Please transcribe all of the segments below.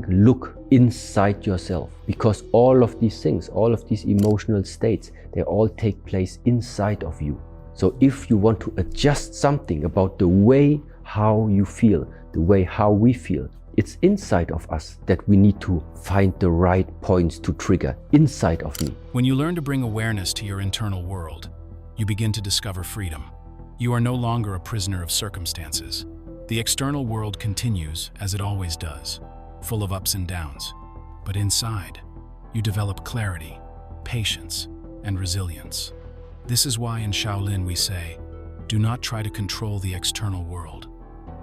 look inside yourself, because all of these things, all of these emotional states, they all take place inside of you. So if you want to adjust something about the way how you feel, the way how we feel, it's inside of us that we need to find the right points to trigger inside of me. When you learn to bring awareness to your internal world, you begin to discover freedom. You are no longer a prisoner of circumstances. The external world continues as it always does, full of ups and downs. But inside, you develop clarity, patience, and resilience. This is why in Shaolin we say, do not try to control the external world.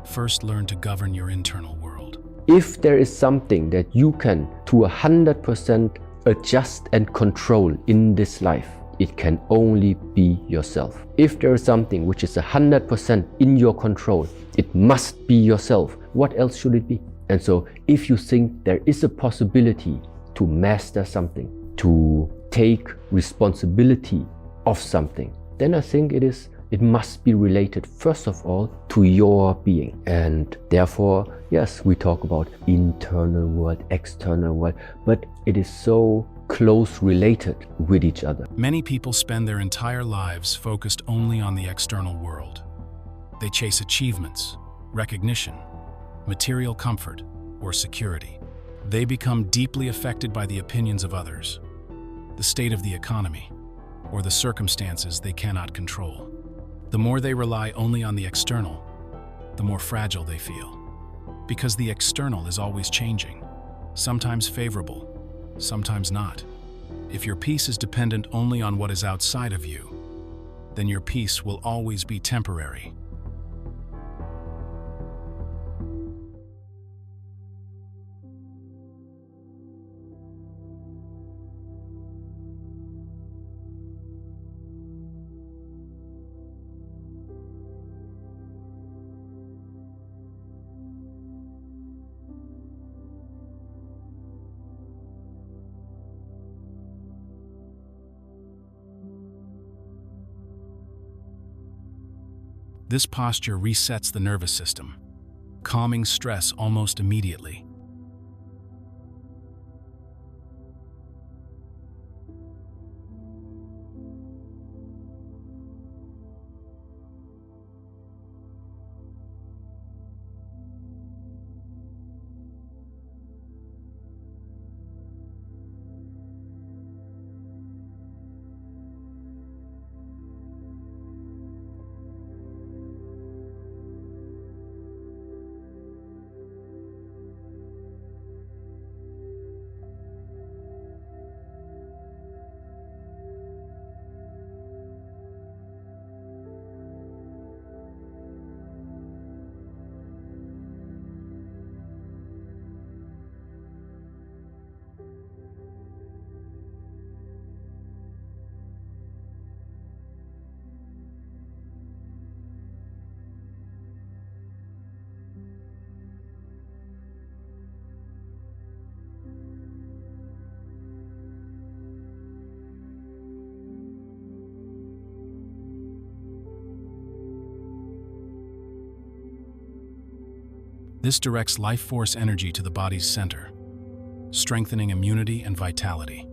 First, learn to govern your internal world. If there is something that you can to 100% adjust and control in this life, it can only be yourself. If there is something which is 100% in your control, it must be yourself. What else should it be? And so if you think there is a possibility to master something, to take responsibility of something, then I think it must be related first of all to your being. And therefore, yes, we talk about internal world, external world, but it is so close related with each other. Many people spend their entire lives focused only on the external world. They chase achievements, recognition, material comfort, or security. They become deeply affected by the opinions of others, the state of the economy, or the circumstances they cannot control. The more they rely only on the external, the more fragile they feel. Because the external is always changing, sometimes favorable, sometimes not. If your peace is dependent only on what is outside of you, then your peace will always be temporary. This posture resets the nervous system, calming stress almost immediately. This directs life force energy to the body's center, strengthening immunity and vitality.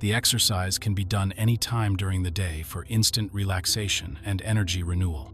The exercise can be done any time during the day for instant relaxation and energy renewal.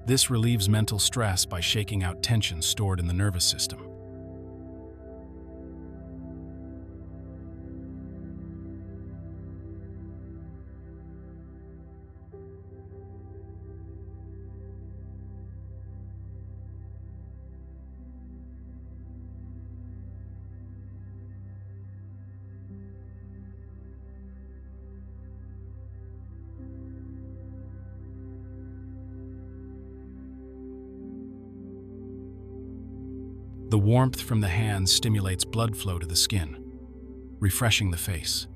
This relieves mental stress by shaking out tension stored in the nervous system. The warmth from the hands stimulates blood flow to the skin, refreshing the face.